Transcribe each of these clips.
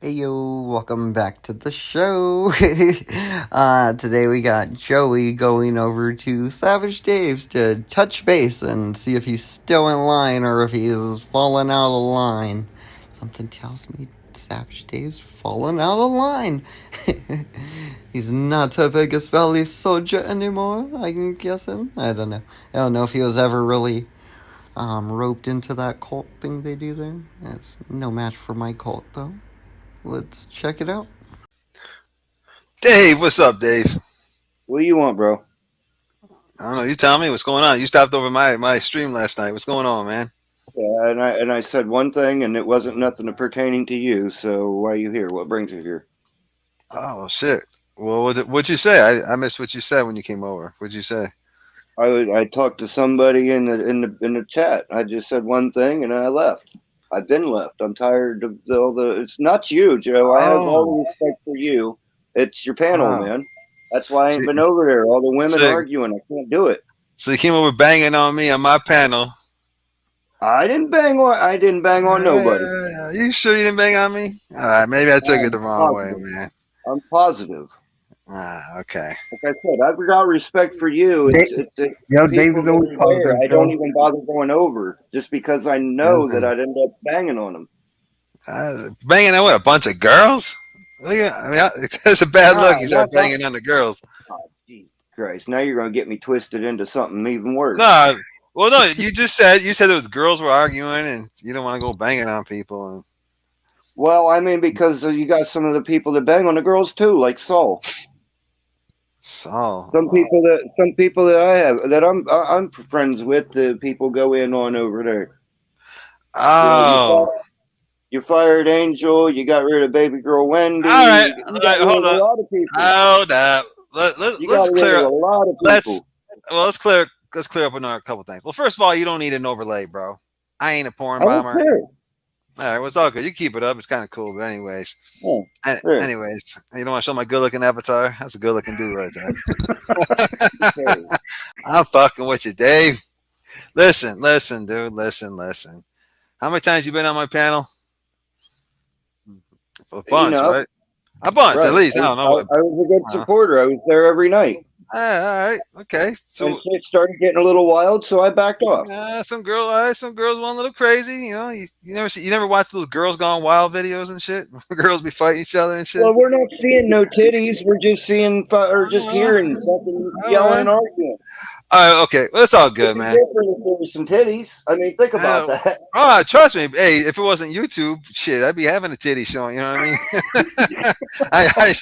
Hey yo, welcome back to the show. Today we got Joey going over to Savage Dave's to touch base and see if he's still in line or if he's fallen out of line. Something tells me Savage Dave's fallen out of line. He's not a Vegas Valley soldier anymore, I'm guessing. I don't know. I don't know if he was ever really roped into that cult thing they do there. It's no match for my cult though. Let's check it out. Dave, what's up, Dave? What do you want, bro? I don't know. You tell me what's going on. You stopped over my stream last night. What's going on, man? Yeah, and I said one thing, and it wasn't nothing pertaining to you. So why are you here? What brings you here? Oh shit. Well, what'd you say? I missed what you said when you came over. What'd you say? I talked to somebody in the chat. I just said one thing, and I left. I've been left. I'm tired of all the. It's not you, Joe. I have all Oh, the respect for you. It's your panel, oh. man. That's why I So, ain't been over there. All the women so, arguing. I can't do it. so you came over banging on me on my panel. I didn't bang on nobody. You sure you didn't bang on me? All right, maybe I took it the I'm wrong way, positive. man. I'm positive. Okay. Like I said, I've got respect for you. It's Dave people is that always are there. positive, I don't Joe. even bother going over just because I know that Nothing. I'd end up banging on them. Banging on what? A bunch of girls? Look at, I mean, it's a bad Nah, look. You start not that. banging on the girls. Oh, Jesus Christ! Now you're gonna get me twisted into something even worse. No, well, no. You said it was girls were arguing, and you don't want to go banging on people. And Well, I mean, because you got some of the people that bang on the girls too, like Saul. so, Some people that I have that I'm friends with, the people go in on over there. You know, oh, you fired Angel, you got rid of baby girl Wendy, all right, you all got right. rid of Hold a up, lot of people. hold up. You Let's got rid clear of a up. lot of Let's people. let's clear up another couple things. Well, first of all, you don't need an overlay, bro. I ain't a porn I don't bomber. care. All right, well, it's all good. You keep it up. It's kind of cool. But anyways, Yeah, yeah. anyways, you don't want to show my good looking avatar? That's a good looking dude right there. Okay. I'm fucking with you, Dave. Listen, dude. Listen. How many times you been on my panel? A bunch, Enough. right? A bunch, at Right. least. I don't know what. I was a good Uh, supporter. I was there every night. all right, okay. And So, shit started getting a little wild, so I backed off. some girls went a little crazy. You know, you never watch those girls gone wild videos and shit. Girls be fighting each other and shit. Well, we're not seeing no titties. We're just seeing, or just Uh, hearing fucking all yelling right, and arguing. okay. Well, it's all It'd good, be man. different if there was some titties. I mean, think about Uh, that. Trust me. Hey, if it wasn't YouTube, shit, I'd be having a titty showing. You know what I mean? I,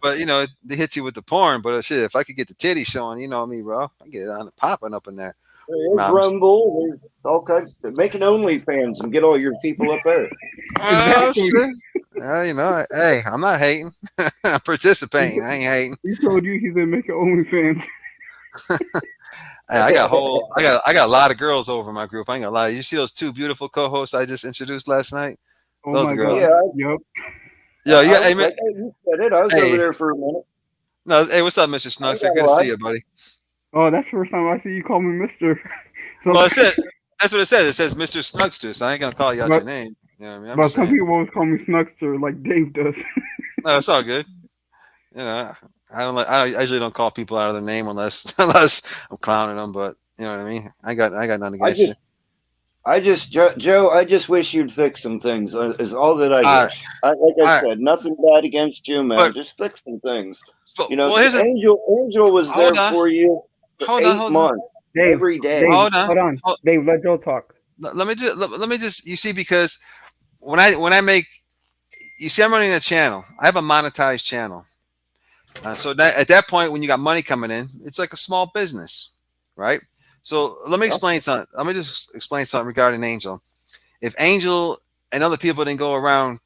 but they hit you with the porn. But shit, if I could get the titty showing, you know me, bro, I get it on popping up in there. There is Moms. Rumble. There's all kinds. Make an OnlyFans and get all your people up there. Oh Exactly. shit. Hey, I'm not hating. I'm participating. I ain't hating. He told you he's gonna make an OnlyFans. Hey, I got a lot of girls over in my group. I ain't gonna lie. You see those two beautiful co-hosts I just introduced last night? Oh Those my girls. god. Yeah, Yep. Yo, I hey, was man, like, hey, you said it. I was over hey, there for a minute. no, hey, what's up, Mr. I ain't Snuggster? gonna Good to lie. see you, buddy. Oh, that's the first time I see you call me Mister. So, Well, that's what it says. It says Mr. Snugster, so I ain't gonna call you out your but name. You know what I mean? I'm but just some saying. people always call me Snuggster, like Dave does. No, it's all good. You know, I usually don't call people out of their name unless unless I'm clowning them. But you know what I mean. I got nothing I against you. just, Joe, I just wish you'd fix some things. Is all that I All right, wish. Like I all right. said, nothing bad against you, man. But, Just fix some things. but You know, well, here's a Angel was hold there on, for you for hold on, 8 months, Dave, every day. Dave, hold on. hold on. Hold, Dave, let Joe talk. let me just you see because when I make you see I'm running a channel. I have a monetized channel. So at that point, when you got money coming in, it's like a small business, right? So let me Yeah. explain something. Let me just explain something regarding Angel. If Angel and other people didn't go around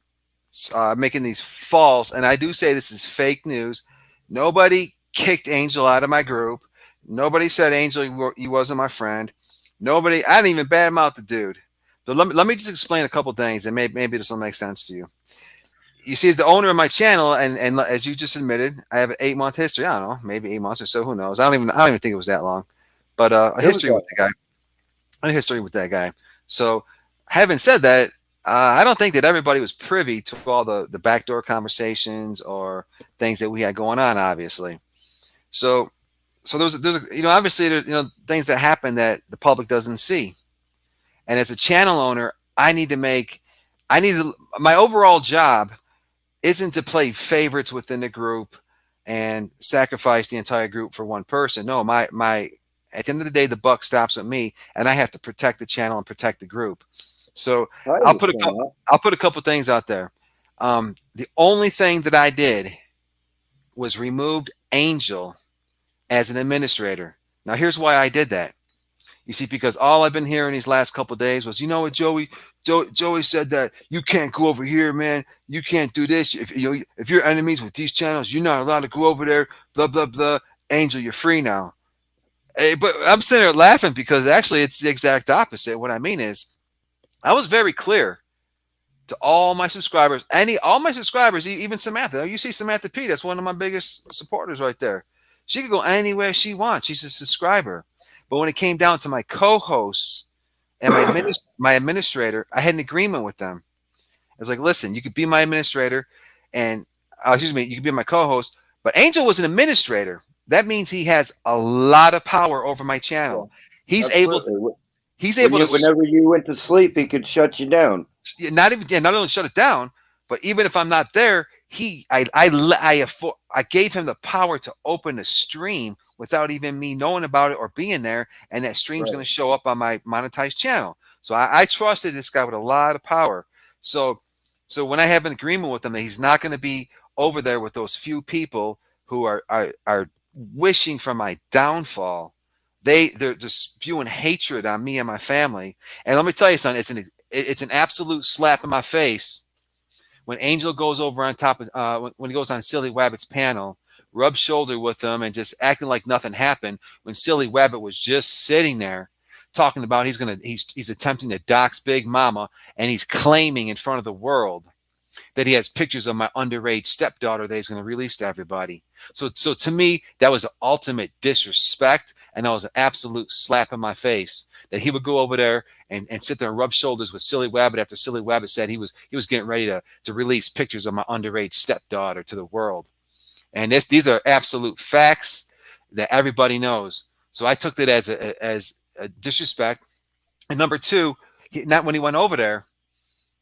making these false, and I do say this is fake news, nobody kicked Angel out of my group. Nobody said Angel, you wasn't my friend. Nobody, I didn't even badmouth the dude. But let me just explain a couple things, and maybe this will make sense to you. You see, as the owner of my channel, and as you just admitted, I have an 8 month history. I don't know, maybe 8 months or so. Who knows? I don't even think it was that long. But a It was history with the guy. A history with that guy. So, having said that, I don't think that everybody was privy to all the backdoor conversations or things that we had going on. Obviously, so there's obviously things that happen that the public doesn't see. And as a channel owner, my overall job isn't to play favorites within the group and sacrifice the entire group for one person. No, my at the end of the day, the buck stops with me, and I have to protect the channel and protect the group. So I I'll put understand that. I'll put a couple things out there. The only thing that I did was removed Angel as an administrator. Now here's why I did that. You see, because all I've been hearing these last couple of days was, you know what, Joey said that you can't go over here, man. You can't do this. If you're enemies with these channels, you're not allowed to go over there. Blah blah blah. Angel, you're free now. Hey, but I'm sitting there laughing because actually it's the exact opposite. What I mean is, I was very clear to all my subscribers, all my subscribers, even Samantha. You see Samantha P, that's one of my biggest supporters right there. She could go anywhere she wants. She's a subscriber. But when it came down to my co-hosts and my administrator, I had an agreement with them. I was like, listen, you could be my administrator and you could be my co-host, but Angel was an administrator. That means he has a lot of power over my channel. He's able to Whenever you went to sleep, he could shut you down. not only shut it down, but even if I'm not there, I gave him the power to open a stream without even me knowing about it or being there, and that stream's going to show up on my monetized channel. So I trusted this guy with a lot of power. So when I have an agreement with him that he's not going to be over there with those few people who are wishing for my downfall, they're just spewing hatred on me and my family. And let me tell you something, it's an absolute slap in my face when Angel goes over on top of when he goes on Silly Wabbit's panel, rubs shoulder with them and just acting like nothing happened when Silly Wabbit was just sitting there talking about he's attempting to dox Big Mama, and he's claiming in front of the world that he has pictures of my underage stepdaughter that he's going to release to everybody. So to me, that was an ultimate disrespect, and that was an absolute slap in my face that he would go over there and sit there and rub shoulders with Silly Wabbit after Silly Wabbit said he was getting ready to release pictures of my underage stepdaughter to the world. And these are absolute facts that everybody knows. So I took that as a disrespect. And number two, not when he went over there,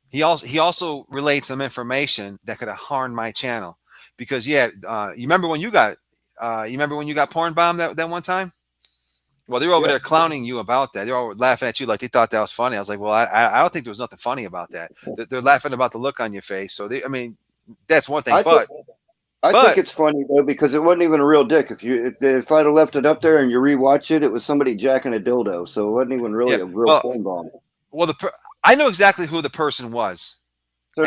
he also relayed some information that could have harmed my channel. Because you remember when you got porn bombed that one time? Well, they were over there clowning you about that. They were all laughing at you like they thought that was funny. I was like, well, I don't think there was nothing funny about that. They're laughing about the look on your face. So that's one thing. I think it's funny though because it wasn't even a real dick. If I'd have left it up there and you rewatch it, it was somebody jacking a dildo. So it wasn't even really a real porn bomb. Well, I know exactly who the person was. So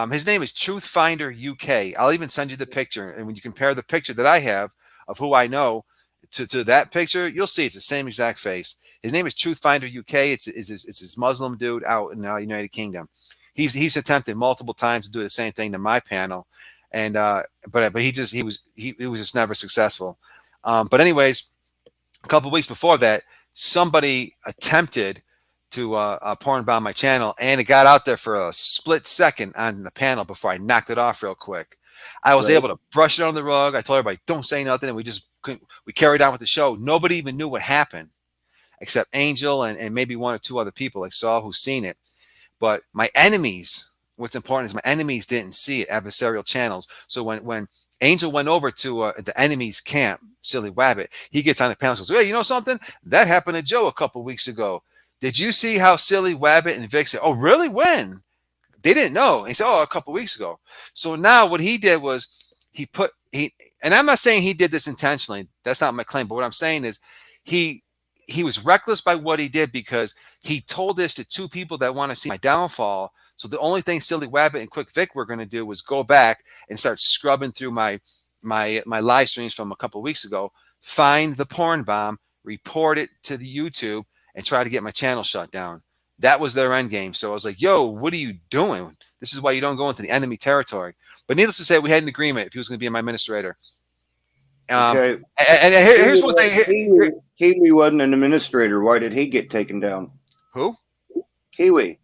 his name is Truthfinder UK. I'll even send you the picture, and when you compare the picture that I have of who I know to that picture, you'll see it's the same exact face. His name is Truthfinder UK. It's this Muslim dude out in the United Kingdom. He's attempted multiple times to do the same thing to my panel, and but he was just never successful. But anyways, a couple of weeks before that, somebody attempted to porn bomb my channel, and it got out there for a split second on the panel before I knocked it off real quick. I was able to brush it on the rug. I told everybody, don't say nothing, and we carried on with the show. Nobody even knew what happened except Angel and maybe one or two other people I saw who seen it. But my enemies, what's important is my enemies didn't see it, adversarial channels. So when Angel went over to the enemy's camp, Silly Wabbit, he gets on the panel and goes, hey, you know something? That happened to Joe a couple weeks ago. Did you see how Silly Wabbit and Vic said, oh, really? When? They didn't know. He said, oh, a couple weeks ago. So now what he did was and I'm not saying he did this intentionally. That's not my claim. But what I'm saying is he was reckless by what he did because he told this to two people that want to see my downfall. So the only thing Silly Wabbit and Quick Vic were going to do was go back and start scrubbing through my live streams from a couple of weeks ago, find the porn bomb, report it to the YouTube, and try to get my channel shut down. That was their end game. So I was like, yo, what are you doing? This is why you don't go into the enemy territory. But needless to say, we had an agreement if he was going to be my administrator. Okay. And here's one thing. Kiwi wasn't an administrator. Why did he get taken down? Who? Kiwi.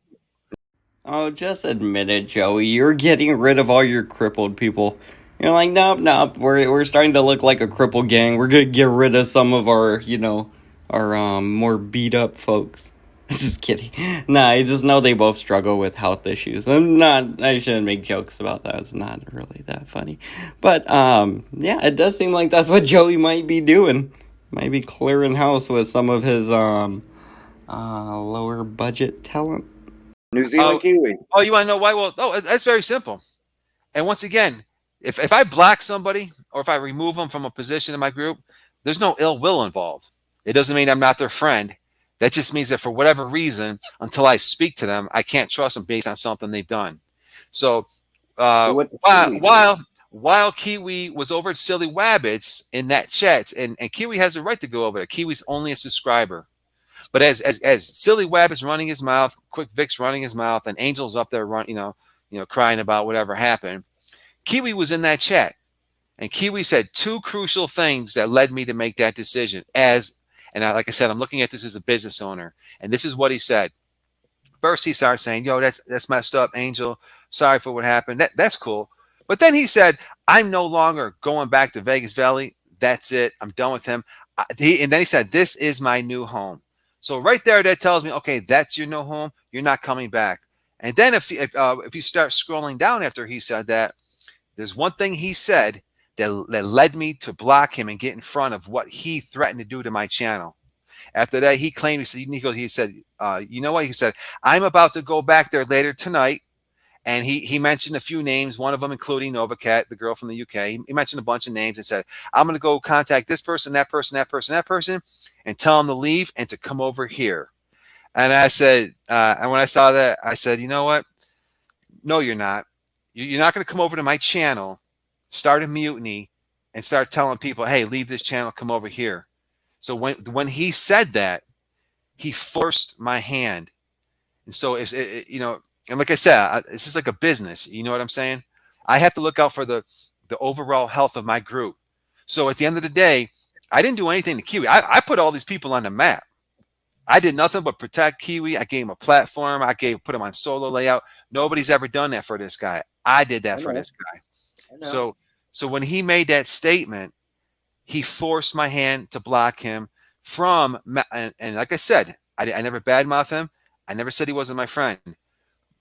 Oh, just admit it, Joey. You're getting rid of all your crippled people. You're like, nope, nope. We're starting to look like a crippled gang. We're gonna get rid of some of our, our more beat up folks. Just kidding. Nah, I just know they both struggle with health issues. I shouldn't make jokes about that. It's not really that funny. But yeah, it does seem like that's what Joey might be doing. Might be clearing house with some of his lower budget talent. New Zealand Kiwi. Oh, you want to know why? Well, that's very simple. And once again, if I block somebody or if I remove them from a position in my group, there's no ill will involved. It doesn't mean I'm not their friend. That just means that for whatever reason, until I speak to them, I can't trust them based on something they've done. So while Kiwi was over at Silly Wabbits in that chat, and Kiwi has the right to go over there. Kiwi's only a subscriber. But as Silly Wabbit's running his mouth, Quick Vic's running his mouth, and Angel's up there crying about whatever happened, Kiwi was in that chat. And Kiwi said two crucial things that led me to make that decision. Like I said, I'm looking at this as a business owner. And this is what he said. First, he started saying, yo, that's messed up, Angel. Sorry for what happened. That's cool. But then he said, I'm no longer going back to Vegas Valley. That's it. I'm done with him. And then he said, this is my new home. So right there, that tells me, okay, that's your new home. You're not coming back. And then if you start scrolling down after he said that, there's one thing he said that led me to block him and get in front of what he threatened to do to my channel. After that, he claimed, he said, you know what? He said, I'm about to go back there later tonight. And he mentioned a few names, one of them including Novacat, the girl from the UK. He mentioned a bunch of names and said, I'm going to go contact this person, that person, that person, that person, and tell them to leave and to come over here. And I said, and when I saw that, I said, you know what? No, you're not. You're not going to come over to my channel, start a mutiny, and start telling people, hey, leave this channel, come over here. So when he said that, he forced my hand. And so, and like I said, this is like a business. You know what I'm saying? I have to look out for the overall health of my group. So at the end of the day, I didn't do anything to Kiwi. I put all these people on the map. I did nothing but protect Kiwi. I gave him a platform. Put him on solo layout. Nobody's ever done that for this guy. I did that for this guy. So when he made that statement, he forced my hand to block him from, and like I said, I never badmouthed him. I never said he wasn't my friend,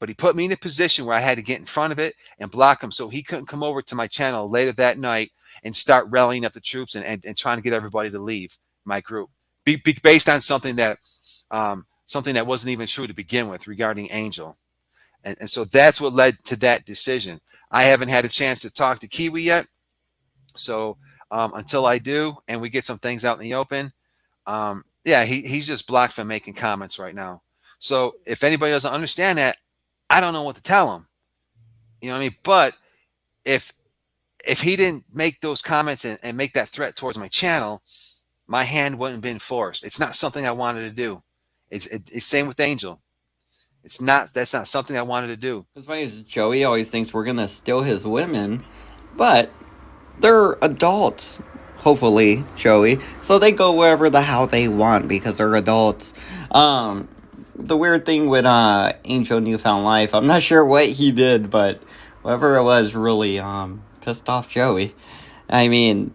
but he put me in a position where I had to get in front of it and block him so he couldn't come over to my channel later that night and start rallying up the troops and trying to get everybody to leave my group based on something that wasn't even true to begin with regarding Angel. And so that's what led to that decision. I haven't had a chance to talk to Kiwi yet. So until I do, and we get some things out in the open, he's just blocked from making comments right now. So if anybody doesn't understand that, I don't know what to tell him. You know what I mean? But if he didn't make those comments and make that threat towards my channel, my hand wouldn't have been forced. It's not something I wanted to do. It's same with Angel. That's not something I wanted to do. It's funny, Joey always thinks we're gonna steal his women, but they're adults, hopefully, Joey. So they go wherever the hell they want because they're adults. The weird thing with Angel Newfound Life, I'm not sure what he did, but whatever it was really pissed off Joey. I mean,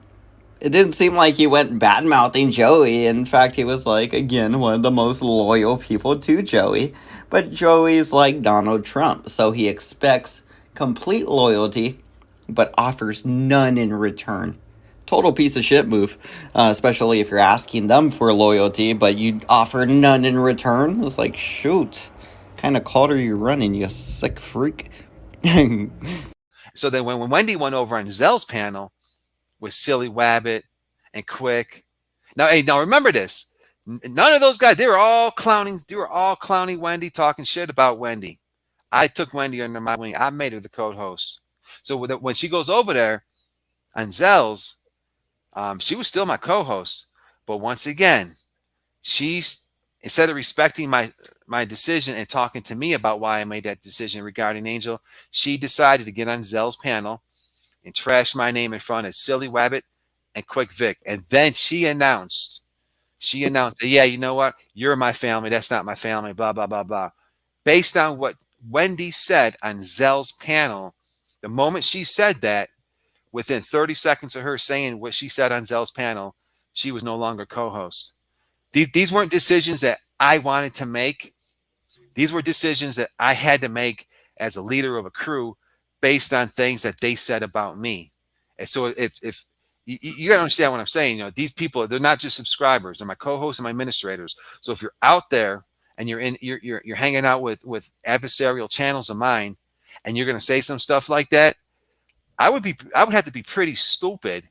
it didn't seem like he went bad-mouthing Joey. In fact, he was, like, again, one of the most loyal people to Joey. But Joey's like Donald Trump, so he expects complete loyalty, but offers none in return. Total piece of shit move, especially if you're asking them for loyalty, but you offer none in return. It's like, shoot, kind of cult are you running, you sick freak? So then when Wendy went over on Zell's panel with Silly Wabbit and Quick, now remember this. None of those guys, they were all clowning Wendy, talking shit about Wendy. I took Wendy under my wing. I made her the co-host. So when she goes over there on Zell's, she was still my co-host. But once again, instead of respecting my decision and talking to me about why I made that decision regarding Angel, she decided to get on Zell's panel and trash my name in front of Silly Wabbit and Quick Vic. And then she announced, yeah, you know what? You're my family. That's not my family, blah, blah, blah, blah. Based on what Wendy said on Zell's panel, the moment she said that, within 30 seconds of her saying what she said on Zell's panel, she was no longer co-host. These weren't decisions that I wanted to make. These were decisions that I had to make as a leader of a crew based on things that they said about me. And so if you got to understand what I'm saying, these people, they're not just subscribers, they're my co-hosts and my administrators. So if you're out there and you're hanging out with adversarial channels of mine and you're going to say some stuff like that, I would have to be pretty stupid.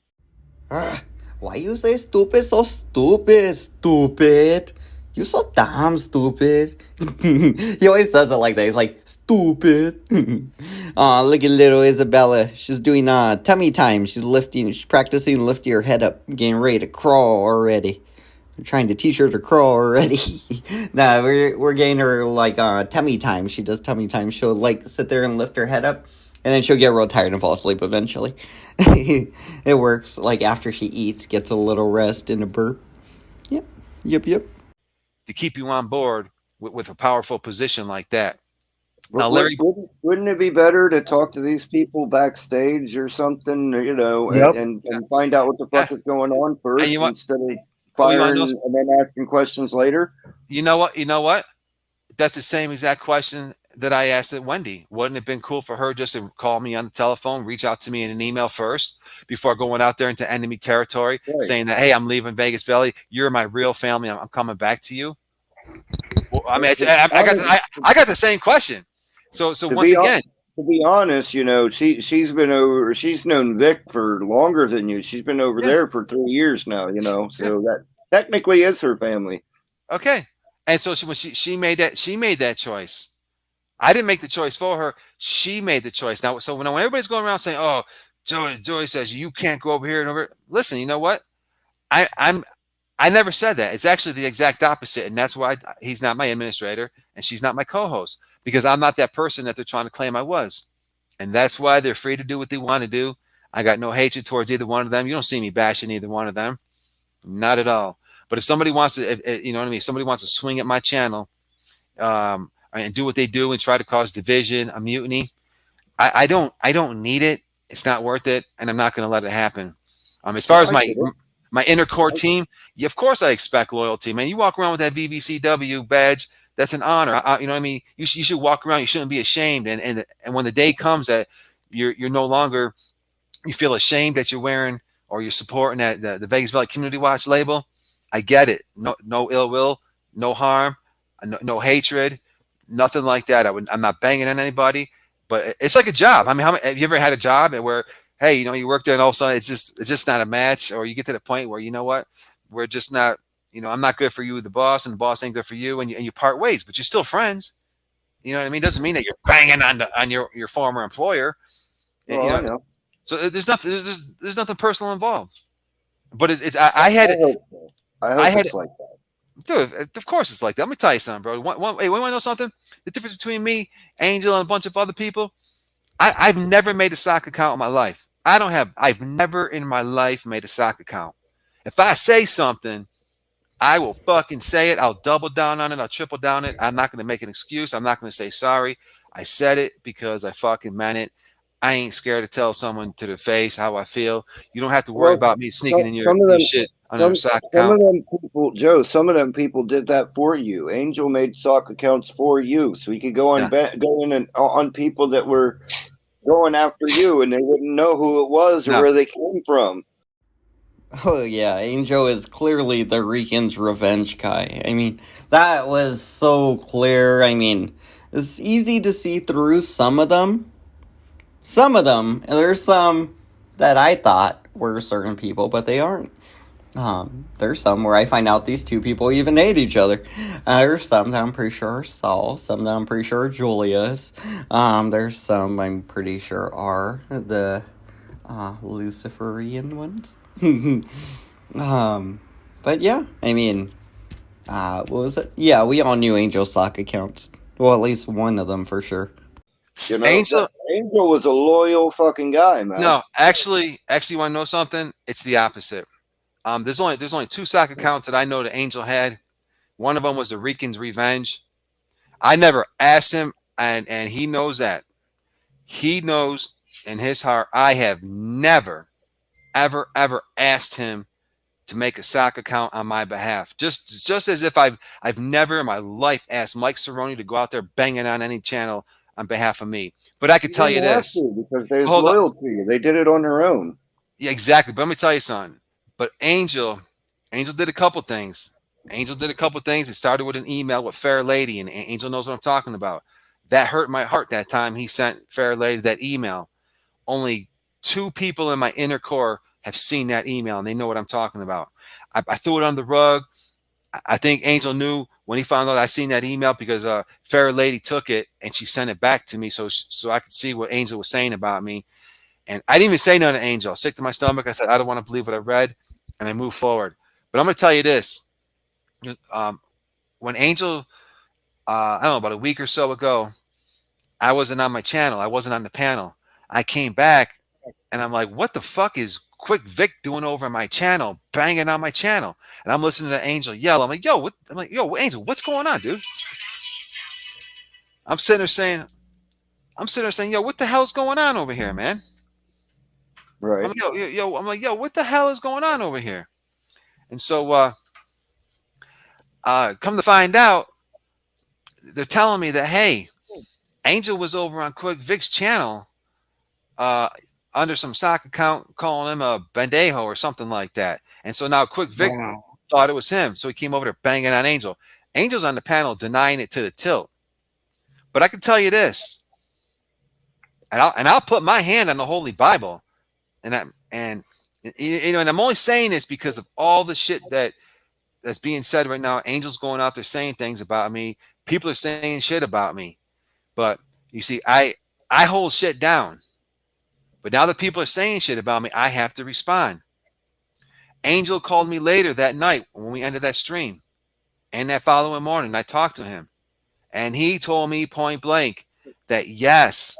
Why you say stupid so stupid, stupid? You so damn stupid. He always says it like that. He's like, stupid. Look at little Isabella. She's doing tummy time. She's practicing lifting her head up, getting ready to crawl already. We're trying to teach her to crawl already. Nah, we're getting her like tummy time. She does tummy time. She'll like sit there and lift her head up, and then she'll get real tired and fall asleep eventually. It works. Like after she eats, gets a little rest and a burp. Yep. To keep you on board with a powerful position like that. Now, Larry, wouldn't it be better to talk to these people backstage or something, and find out what the fuck is going on first instead of firing and then asking questions later? You know what? That's the same exact question that I asked at Wendy. Wouldn't it have been cool for her just to call me on the telephone, reach out to me in an email first before going out there into enemy territory, saying that, hey, I'm leaving Vegas Valley. You're my real family. I'm coming back to you. Well, I mean, I got the same question. So once again, to be honest, she's known Vic for longer than you. She's been over there for 3 years now, so that technically is her family. Okay. And so when she made that choice. I didn't make the choice for her. She made the choice. Now, so when everybody's going around saying, "Oh, Joey says you can't go over here and over," listen, you know what? I never said that. It's actually the exact opposite, and that's why he's not my administrator and she's not my co-host, because I'm not that person that they're trying to claim I was, and that's why they're free to do what they want to do. I got no hatred towards either one of them. You don't see me bashing either one of them, not at all. But if somebody wants to, you know what I mean, if somebody wants to swing at my channel, and do what they do and try to cause division, a mutiny, I don't need it. It's not worth it, and I'm not going to let it happen. As far as my inner core team, of course I expect loyalty, man. You walk around with that VVCW badge, that's an honor. You know what I mean? You should walk around. You shouldn't be ashamed. And when the day comes that you're no longer, you feel ashamed that you're wearing or you're supporting the Vegas Valley Community Watch label, I get it. No ill will, no harm, no hatred, nothing like that. I'm not banging on anybody, but it's like a job. I mean, have you ever had a job where, hey, you work there and all of a sudden it's just not a match, or you get to the point where, you know what, we're just not, I'm not good for you, the boss, and the boss ain't good for you, and you part ways, but you're still friends. You know what I mean? Doesn't mean that you're banging on your former employer. Well, I know. So there's nothing personal involved. But I had it. I hope it's like that. Dude, of course it's like that. Let me tell you something, bro. Hey, want to know something? The difference between me, Angel, and a bunch of other people, I've never made a sock account in my life. I've never in my life made a sock account. If I say something, I will fucking say it. I'll double down on it. I'll triple down it. I'm not going to make an excuse. I'm not going to say sorry. I said it because I fucking meant it. I ain't scared to tell someone to their face how I feel. You don't have to worry about me sneaking in your shit on a sock account. Some of them people, Joe, some of them people did that for you. Angel made sock accounts for you, so he could go in and on people that were going after you, and they wouldn't know who it was or where they came from. Oh yeah, Angel is clearly the Rican's revenge guy. I mean, that was so clear. I mean, it's easy to see through some of them. And there's some that I thought were certain people, but they aren't. There's some where I find out these two people even hate each other. There's some that I'm pretty sure are Saul, some that I'm pretty sure are Julia's. There's some I'm pretty sure are the Luciferian ones. But yeah, I mean, what was it? Yeah, we all knew Angel's sock accounts. Well, at least one of them for sure. Angel was a loyal fucking guy, man. No, actually, you want to know something? It's the opposite. There's only two sock accounts that I know that Angel had. One of them was the Rican's Revenge. I never asked him. and he knows that. He knows in his heart I have never, ever asked him to make a sock account on my behalf. Just as if I've never in my life asked Mike Cerrone to go out there banging on any channel on behalf of me. But I could You tell you didn't have this. to because they was Hold on. loyal to you. They did it on their own. Yeah, exactly. But let me tell you something. But Angel did a couple things. Angel did a couple things. It started with an email with Fair Lady, and Angel knows what I'm talking about. That hurt my heart that time he sent Fair Lady that email. Only two people in my inner core have seen that email, and they know what I'm talking about. I threw it on the rug. I think Angel knew when he found out I seen that email because Fair Lady took it and she sent it back to me so I could see what Angel was saying about me. And I didn't even say nothing to Angel. Sick to my stomach. I said, I don't want to believe what I read. And I moved forward. But I'm going to tell you this. Um, when Angel, I don't know, about a week or so ago, I wasn't on my channel. I wasn't on the panel. I came back and I'm like, what the fuck is Quick Vic doing over my channel, banging on my channel? And I'm listening to Angel yell. I'm like, yo, what? I'm like, yo, Angel, what's going on, dude? I'm sitting there saying, yo, what the hell's going on over here, man? I'm Right. like, I'm like, yo, what the hell is going on over here? And so, come to find out, they're telling me that, hey, Angel was over on Quick Vic's channel, uh, under some sock account, calling him a bendejo or something like that. And so now Quick Vic Wow. thought it was him, so he came over there banging on Angel. Angel's on the panel denying it to the tilt. But I can tell you this, and I'll put my hand on the Holy Bible, and and I'm only saying this because of all the shit that's being said right now. Angel's going out there saying things about me. People are saying shit about me. But you see, I hold shit down. But now that people are saying shit about me, I have to respond. Angel called me later that night when we ended that stream. And that following morning, I talked to him. And he told me point blank that yes,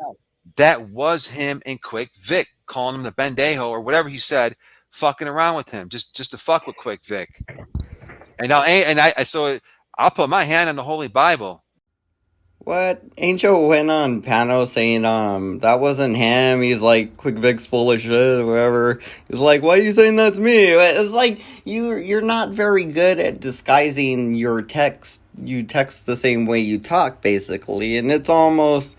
that was him and Quick Vic calling him the bendejo or whatever he said, fucking around with him, just to fuck with Quick Vic. And now, and I so I'll put my hand on the Holy Bible. What? Angel went on panel saying, that wasn't him. He's like, Quick Vic's full of shit or whatever. He's like, why are you saying that's me? It's like, you're not very good at disguising your text. You text the same way you talk, basically. And it's almost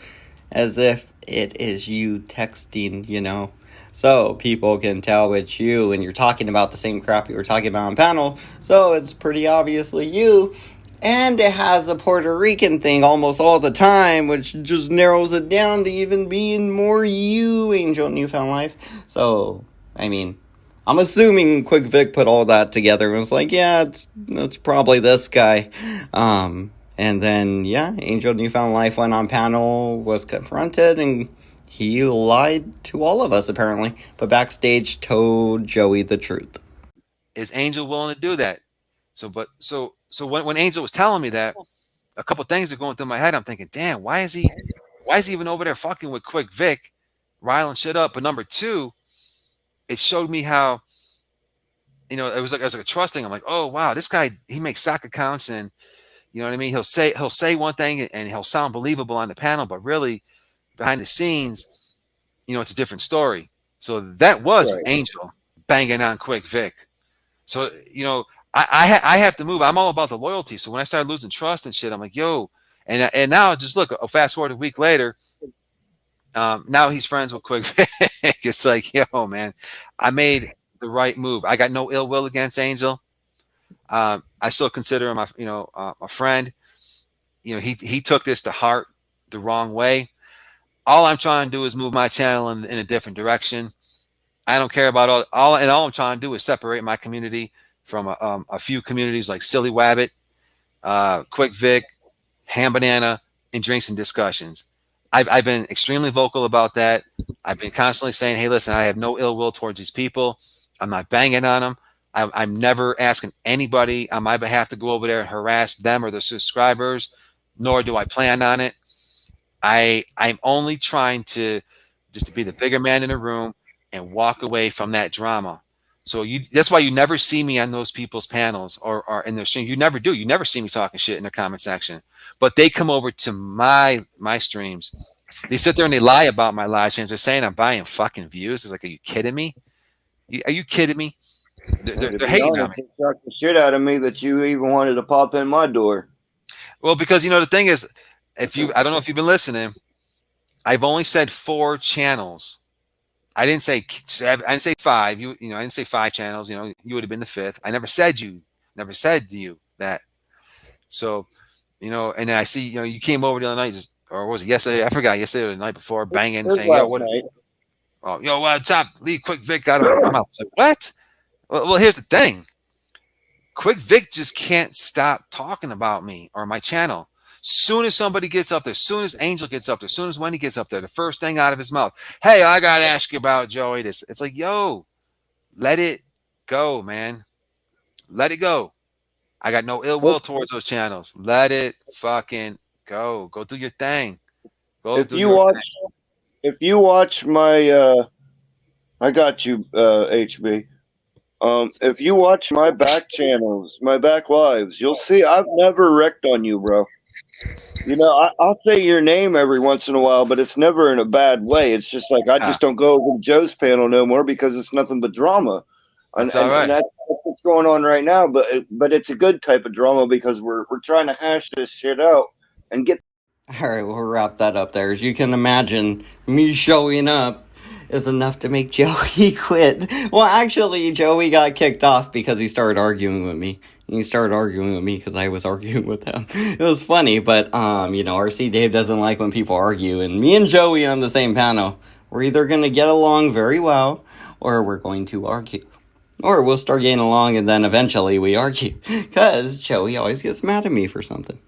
as if it is you texting, So people can tell it's you and you're talking about the same crap you were talking about on panel. So it's pretty obviously you. And it has a Puerto Rican thing almost all the time, which just narrows it down to even being more you, Angel Newfound Life. So, I mean, I'm assuming Quick Vic put all that together and was like, yeah, it's probably this guy. And then, yeah, Angel Newfound Life went on panel, was confronted, and he lied to all of us, apparently. But backstage told Joey the truth. Is Angel willing to do that? So when Angel was telling me that, a couple things are going through my head. I'm thinking, damn, why is he even over there fucking with Quick Vic, riling shit up? But number two, it showed me how, it was like a trusting. I'm like, oh wow, this guy, he makes sock accounts, and you know what I mean. He'll say one thing and he'll sound believable on the panel, but really behind the scenes, it's a different story. So that was Right. Angel banging on Quick Vic. So I have to move. I'm all about the loyalty. So when I started losing trust and shit, I'm like, yo, and now just look. Fast forward a week later. Now he's friends with Quick Vic. It's like, yo, man, I made the right move. I got no ill will against Angel. I still consider him, a friend. He took this to heart the wrong way. All I'm trying to do is move my channel in a different direction. I don't care about all I'm trying to do is separate my community from a few communities like Silly Wabbit, Quick Vic, Ham Banana, and Drinks and Discussions. I've been extremely vocal about that. I've been constantly saying, hey, listen, I have no ill will towards these people. I'm not banging on them. I'm never asking anybody on my behalf to go over there and harass them or their subscribers, nor do I plan on it. I'm only trying to just to be the bigger man in the room and walk away from that drama. So that's why you never see me on those people's panels or in their stream. You never do. You never see me talking shit in their comment section. But they come over to my streams. They sit there and they lie about my live streams. They're saying I'm buying fucking views. It's like, are you kidding me? Are you kidding me? They're hating on me. It shocked the shit out of me that you even wanted to pop in my door. Well, because the thing is, I don't know if you've been listening. I've only said 4 channels. I didn't say 7, I didn't say 5. I didn't say 5 channels. You would have been the 5th. I never said to you that. So, and then I see, you came over the other night, or was it yesterday? I forgot. Yesterday or the night before, banging, saying, "Yo, what? Oh, yo, what's up? Leave Quick Vic out of my mouth." It's like, what? Well, here's the thing. Quick Vic just can't stop talking about me or my channel. Soon as somebody gets up there, soon as Angel gets up there, soon as Wendy gets up there, the first thing out of his mouth, "Hey, I gotta ask you about Joey." It's like, yo, let it go, man. Let it go. I got no ill will towards those channels. Let it fucking go. Go do your thing. If you watch my, I got you, HB. If you watch my back channels, my back lives, you'll see I've never wrecked on you, bro. I'll say your name every once in a while, but it's never in a bad way. It's just like I just don't go over to Joe's panel no more because it's nothing but drama. That's all right. And that's what's going on right now. But it's a good type of drama because we're trying to hash this shit out and get. All right, we'll wrap that up there. As you can imagine, me showing up is enough to make Joey quit. Well, actually, Joey got kicked off because he started arguing with me. He started arguing with me because I was arguing with him. It was funny, but, RC Dave doesn't like when people argue, and me and Joey on the same panel, we're either going to get along very well, or we're going to argue. Or we'll start getting along, and then eventually we argue. Because Joey always gets mad at me for something.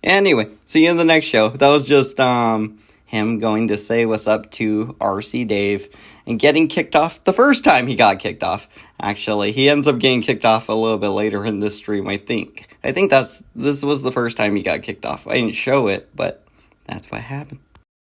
Anyway, see you in the next show. That was just, him going to say what's up to RC Dave and getting kicked off the first time he got kicked off. Actually, he ends up getting kicked off a little bit later in this stream, I think. This was the first time he got kicked off. I didn't show it, but that's what happened.